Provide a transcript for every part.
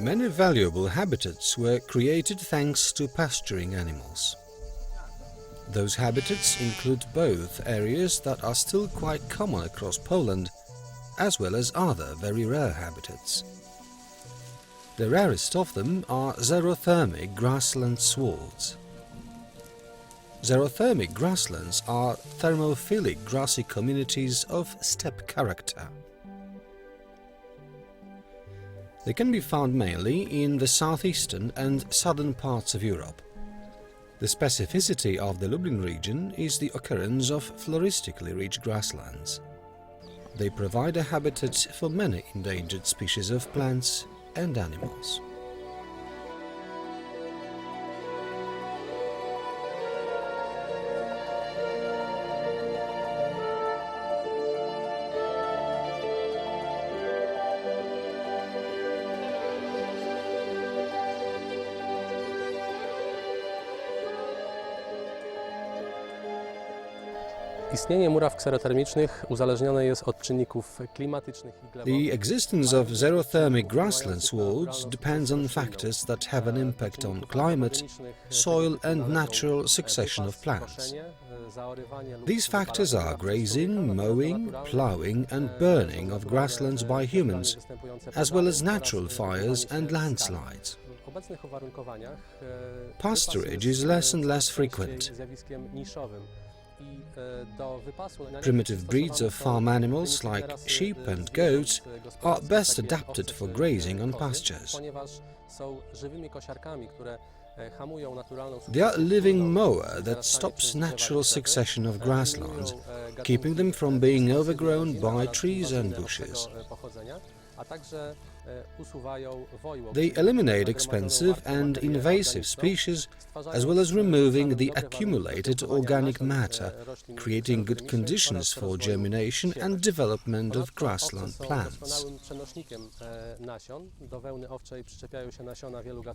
Many valuable habitats were created thanks to pasturing animals. Those habitats include both areas that are still quite common across Poland, as well as other very rare habitats. The rarest of them are xerothermic grassland swalds. Xerothermic grasslands are thermophilic grassy communities of steppe character. They can be found mainly in the southeastern and southern parts of Europe. The specificity of the Lublin region is the occurrence of floristically rich grasslands. They provide a habitat for many endangered species of plants and animals. Istnienie muraw kserotermicznych uzależnione jest od czynników klimatycznych i glebowych. The existence of xerothermic grassland swalds depends on factors that have an impact on climate, soil and natural succession of plants. These factors are grazing, mowing, ploughing and burning of grasslands by humans, as well as natural fires and landslides. Pasturage is less and less frequent. Primitive breeds of farm animals like sheep and goats are best adapted for grazing on pastures. They are a living mower that stops natural succession of grasslands, keeping them from being overgrown by trees and bushes. They eliminate expensive and invasive species, as well as removing the accumulated organic matter, creating good conditions for germination and development of grassland plants.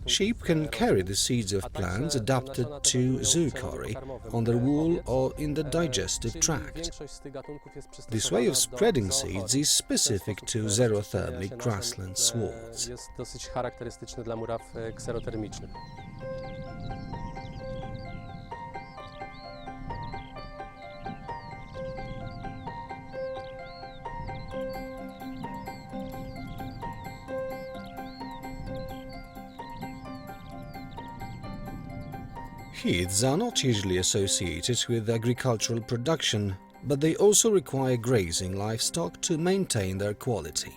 Sheep can carry the seeds of plants adapted to zoochory on their wool or in the digestive tract. This way of spreading seeds is specific to xerothermic grassland swalds. Jest dosyć charakterystyczny dla muraw kserotermicznych. Heaths are not usually associated with agricultural production, but they also require grazing livestock to maintain their quality.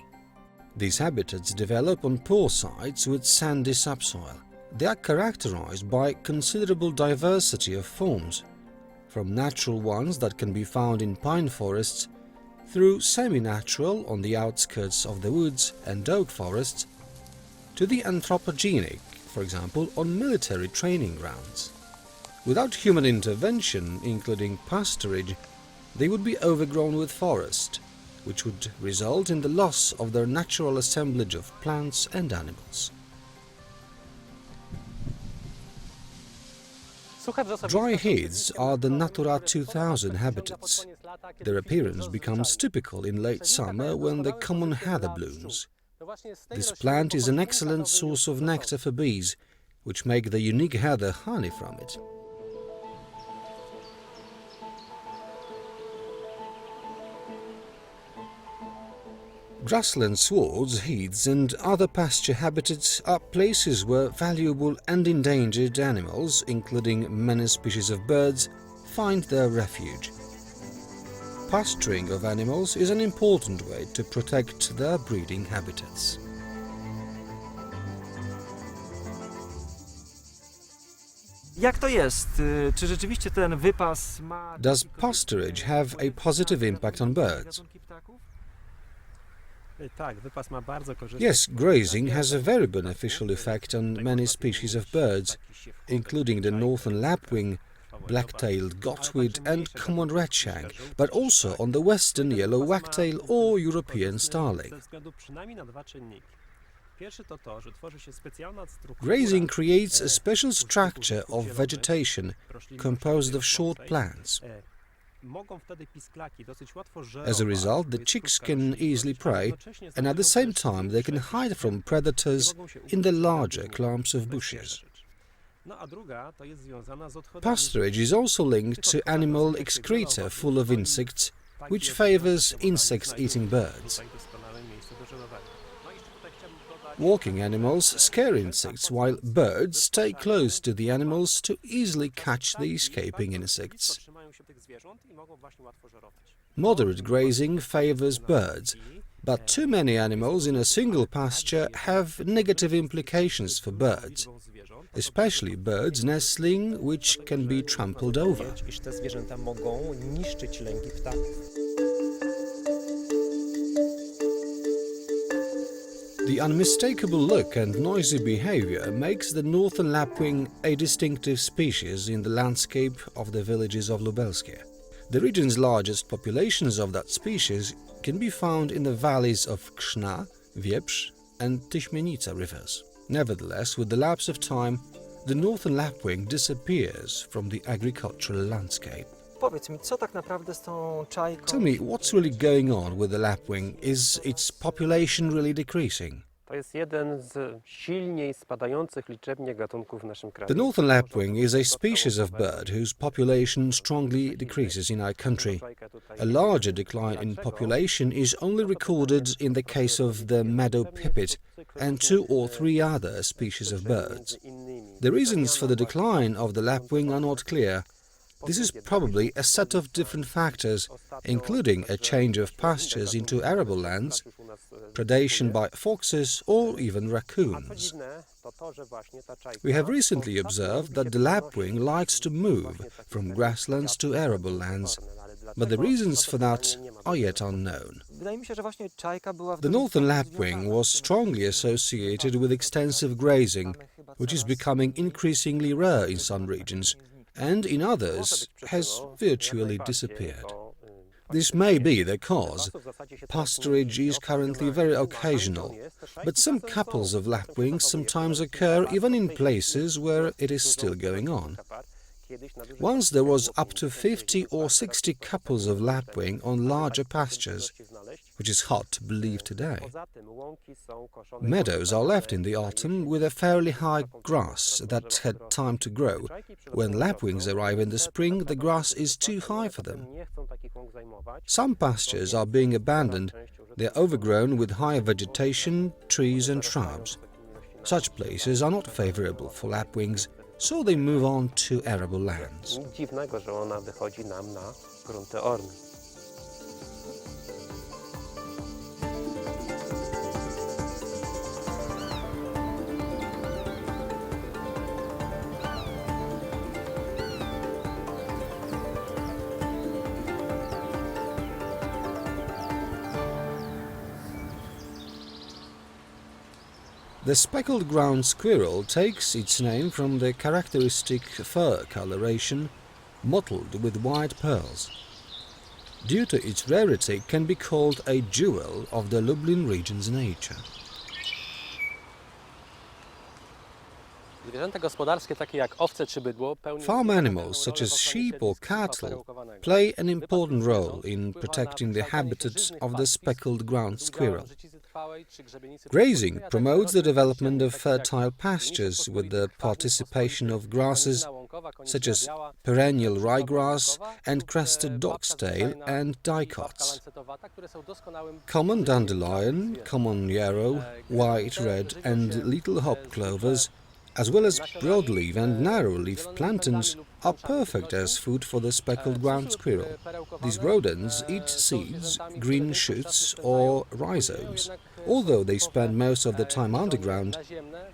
These habitats develop on poor sites with sandy subsoil. They are characterized by considerable diversity of forms, from natural ones that can be found in pine forests, through semi-natural on the outskirts of the woods and oak forests, to the anthropogenic, for example, on military training grounds. Without human intervention, including pasturage, they would be overgrown with forest, which would result in the loss of their natural assemblage of plants and animals. Dry heaths are the Natura 2000 habitats. Their appearance becomes typical in late summer when the common heather blooms. This plant is an excellent source of nectar for bees, which make the unique heather honey from it. Grassland swalds, heaths and other pasture habitats are places where valuable and endangered animals, including many species of birds, find their refuge. Pasturing of animals is an important way to protect their breeding habitats. Jak to jest? Czy rzeczywiście ten wypas ma... Does pasturage have a positive impact on birds? Yes, grazing has a very beneficial effect on many species of birds, including the northern lapwing, black-tailed godwit and common redshank, but also on the western yellow wagtail or European starling. Grazing creates a special structure of vegetation composed of short plants. As a result, the chicks can easily prey, and at the same time they can hide from predators in the larger clumps of bushes. Pasturage is also linked to animal excreta full of insects, which favors insect-eating birds. Walking animals scare insects, while birds stay close to the animals to easily catch the escaping insects. Moderate grazing favors birds, but too many animals in a single pasture have negative implications for birds, especially birds nestling, which can be trampled over. The unmistakable look and noisy behavior makes the northern lapwing a distinctive species in the landscape of the villages of Lubelskie. The region's largest populations of that species can be found in the valleys of Krzna, Wieprz and Tyśmienica rivers. Nevertheless, with the lapse of time, the northern lapwing disappears from the agricultural landscape. Powiedz mi, co tak naprawdę z tą czajką? Tell me, what's really going on with the lapwing? Is its population really decreasing? To jest jeden z silniej spadających liczebnie gatunków w naszym kraju. The northern lapwing is a species of bird whose population strongly decreases in our country. A larger decline in population is only recorded in the case of the meadow pipit and 2 or 3 other species of birds. The reasons for the decline of the lapwing are not clear. This is probably a set of different factors, including a change of pastures into arable lands, predation by foxes or even raccoons. We have recently observed that the lapwing likes to move from grasslands to arable lands, but the reasons for that are yet unknown. The northern lapwing was strongly associated with extensive grazing, which is becoming increasingly rare in some regions, and in others has virtually disappeared. This may be the cause. Pasturage is currently very occasional, but some couples of lapwings sometimes occur even in places where it is still going on. Once there was up to 50 or 60 couples of lapwing on larger pastures, which is hard to believe today. Meadows are left in the autumn with a fairly high grass that had time to grow. When lapwings arrive in the spring, the grass is too high for them. Some pastures are being abandoned. They are overgrown with higher vegetation, trees and shrubs. Such places are not favorable for lapwings, so they move on to arable lands. Nic dziwnego, że ona wychodzi nam na grunty orne. The speckled ground squirrel takes its name from the characteristic fur coloration, mottled with white pearls. Due to its rarity, it can be called a jewel of the Lublin region's nature. Zwierzęta gospodarskie takie jak owce czy bydło pełnią Farm animals such as sheep or cattle play an important role in protecting the habitat of the speckled ground squirrel. Grazing promotes the development of fertile pastures with the participation of grasses such as perennial ryegrass and crested dockstail and dicots. Common dandelion, common yarrow, white, red and little hop clovers, as well as broadleaf and narrowleaf plantains, are perfect as food for the speckled ground squirrel. These rodents eat seeds, green shoots or rhizomes. Although they spend most of the time underground,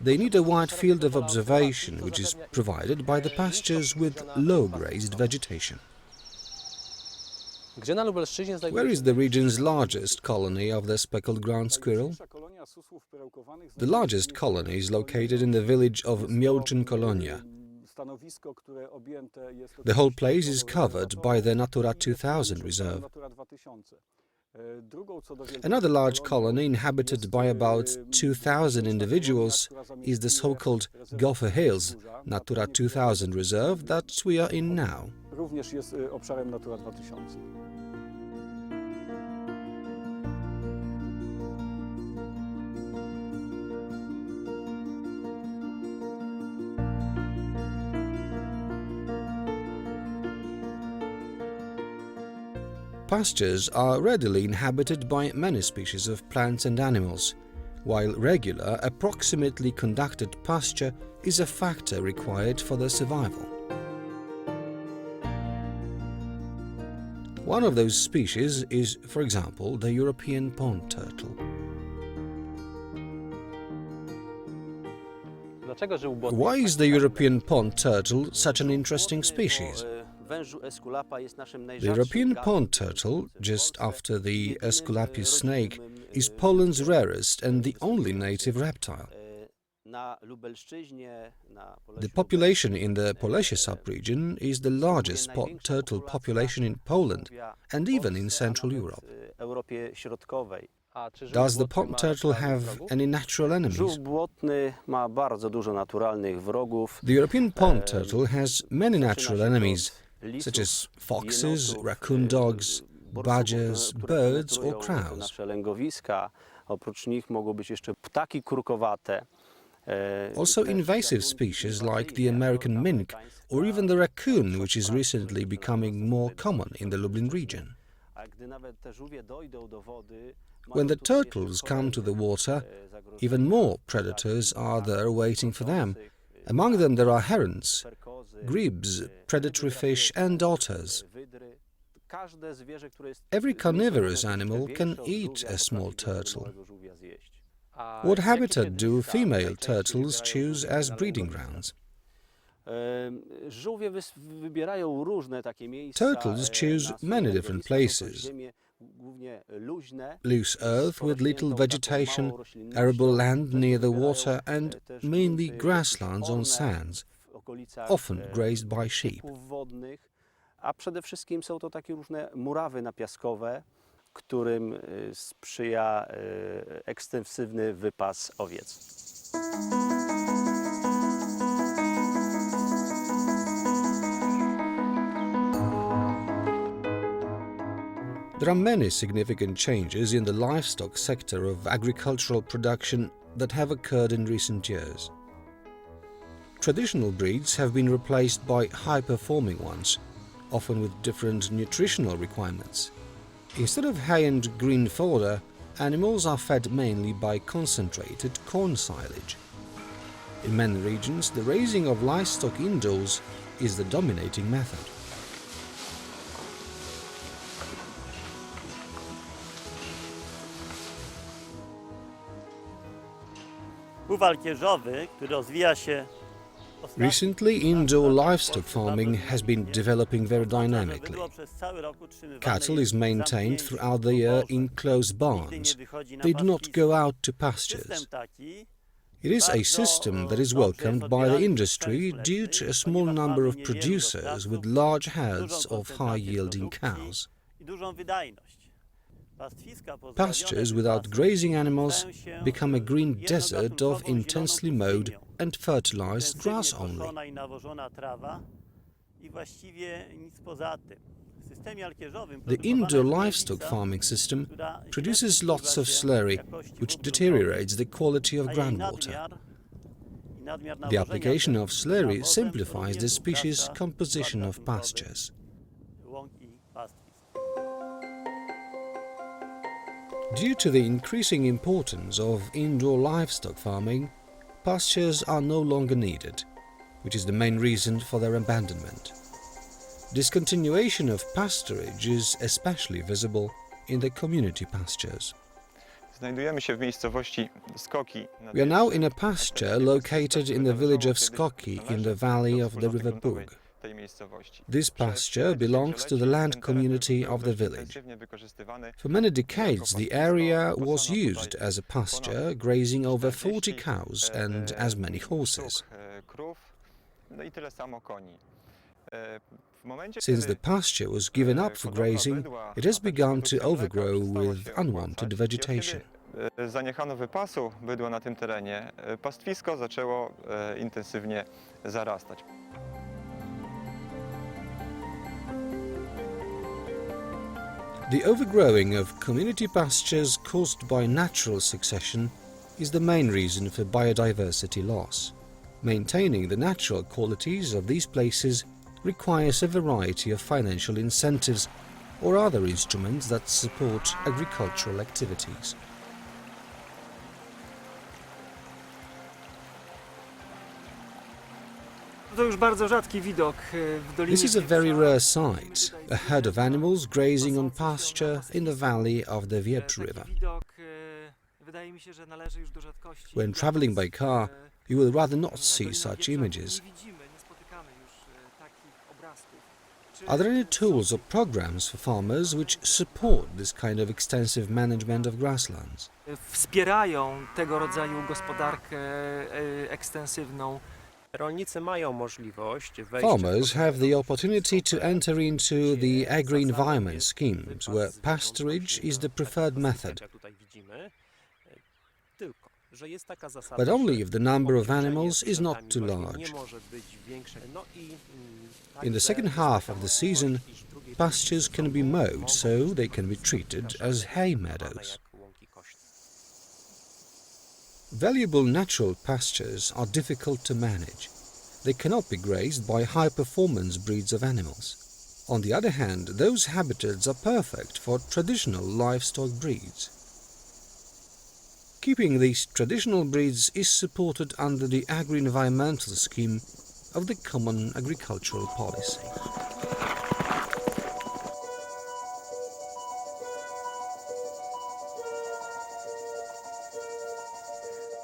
they need a wide field of observation which is provided by the pastures with low-grazed vegetation. Where is the region's largest colony of the speckled ground squirrel? The largest colony is located in the village of Miołczyn Kolonia. The whole place is covered by the Natura 2000 reserve. Another large colony inhabited by about 2,000 individuals is the so-called Gopher Hills Natura 2000 reserve that we are in now. również jest obszarem Natura 2000. Pastures are readily inhabited by many species of plants and animals, while regular, approximately conducted pasture is a factor required for their survival. One of those species is, for example, the European pond turtle. Why is the European pond turtle such an interesting species? The European pond turtle, just after the Aesculapius snake, is Poland's rarest and the only native reptile. The population in the Polesie subregion is the largest pond turtle population in Poland and even in Central Europe. Does the pond turtle have any natural enemies? The European pond turtle has many natural enemies, such as foxes, raccoon dogs, badgers, birds or crows. Also invasive species like the American mink or even the raccoon, which is recently becoming more common in the Lublin region. When the turtles come to the water, even more predators are there waiting for them. Among them there are herons, grebes, predatory fish and otters. Every carnivorous animal can eat a small turtle. What habitat do female turtles choose as breeding grounds? Turtles choose many different places. Loose earth with little vegetation, arable land near the water and mainly grasslands on sands, often grazed by sheep. A przede wszystkim są to takie różne murawy napiaskowe, którym sprzyja ekstensywny wypas owiec. There are many significant changes in the livestock sector of agricultural production that have occurred in recent years. Traditional breeds have been replaced by high-performing ones, often with different nutritional requirements. Instead of hay and green fodder, animals are fed mainly by concentrated corn silage. In many regions, the raising of livestock indoors is the dominating method. Recently, indoor livestock farming has been developing very dynamically. Cattle is maintained throughout the year in closed barns. They do not go out to pastures. It is a system that is welcomed by the industry due to a small number of producers with large herds of high-yielding cows. Pastures without grazing animals become a green desert of intensely mowed and fertilized grass only. The indoor livestock farming system produces lots of slurry, which deteriorates the quality of groundwater. The application of slurry simplifies the species composition of pastures. Due to the increasing importance of indoor livestock farming, pastures are no longer needed, which is the main reason for their abandonment. Discontinuation of pasturage is especially visible in the community pastures. We are now in a pasture located in the village of Skoki in the valley of the river Bug. This pasture belongs to the land community of the village. For many decades, the area was used as a pasture, grazing over 40 cows and as many horses. Since the pasture was given up for grazing, it has begun to overgrow with unwanted vegetation. Zaniechano wypasu bydła na tym terenie, pastwisko zaczęło intensywnie zarastać. The overgrowing of community pastures caused by natural succession is the main reason for biodiversity loss. Maintaining the natural qualities of these places requires a variety of financial incentives or other instruments that support agricultural activities. To już bardzo rzadki widok w Dolinie This is a very Wieprza. rare sight, a herd of animals grazing on pasture in the valley of the Wieprz River. Taki widok, wydaje mi się, że należy już do rzadkości. When traveling by car, you will rather not see such images. Nie widzimy, nie spotykamy już takich obrazków. Are there any tools or programs for farmers which support this kind of extensive management of grasslands? Wspierają tego rodzaju gospodarkę ekstensywną. Rolnicy mają możliwość wejścia Farmers have the opportunity to enter into the agri-environment schemes, where pasturage is the preferred method, Tutaj widzimy, tylko że jest taka zasada, but only if the number of obciążenie animals is not too zwierzętami large. nie może być większe. No i In the second half of the season, pastures can be mowed so they can be treated as hay meadows. Valuable natural pastures are difficult to manage. They cannot be grazed by high-performance breeds of animals. On the other hand, those habitats are perfect for traditional livestock breeds. Keeping these traditional breeds is supported under the agri-environmental scheme of the Common Agricultural Policy.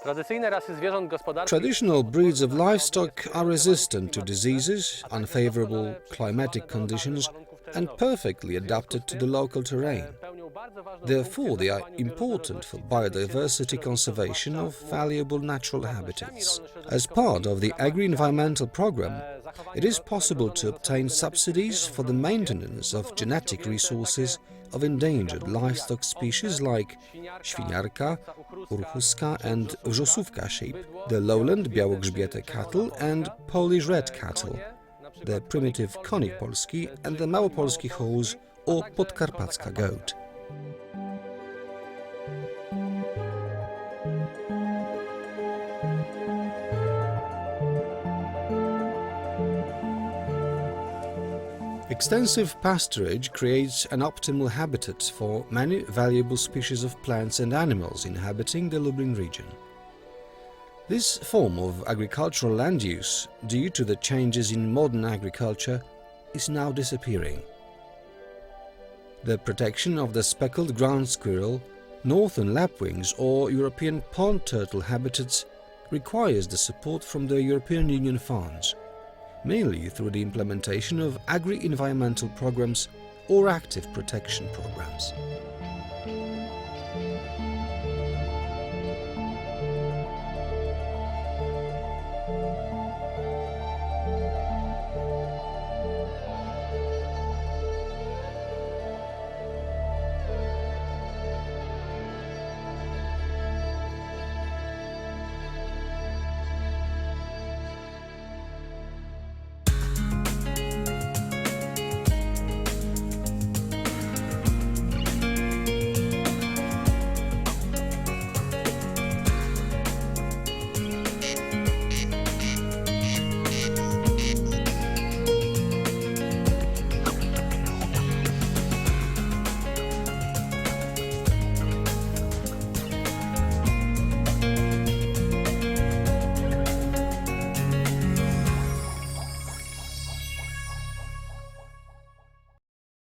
Tradycyjne rasy zwierząt gospodarczych Traditional breeds of livestock are resistant to diseases, unfavorable climatic conditions, and perfectly adapted to the local terrain. Therefore, they are important for biodiversity conservation of valuable natural habitats. As part of the agri-environmental program, it is possible to obtain subsidies for the maintenance of genetic resources of endangered livestock species like świniarka, urchuska and wrzosówka sheep, the lowland białogrzbiete cattle and Polish red cattle, the primitive konik polski and the małopolski horse or podkarpacka goat. Extensive pasturage creates an optimal habitat for many valuable species of plants and animals inhabiting the Lublin region. This form of agricultural land use, due to the changes in modern agriculture, is now disappearing. The protection of the speckled ground squirrel, northern lapwings or European pond turtle habitats requires the support from the European Union funds, mainly through the implementation of agri-environmental programs or active protection programs.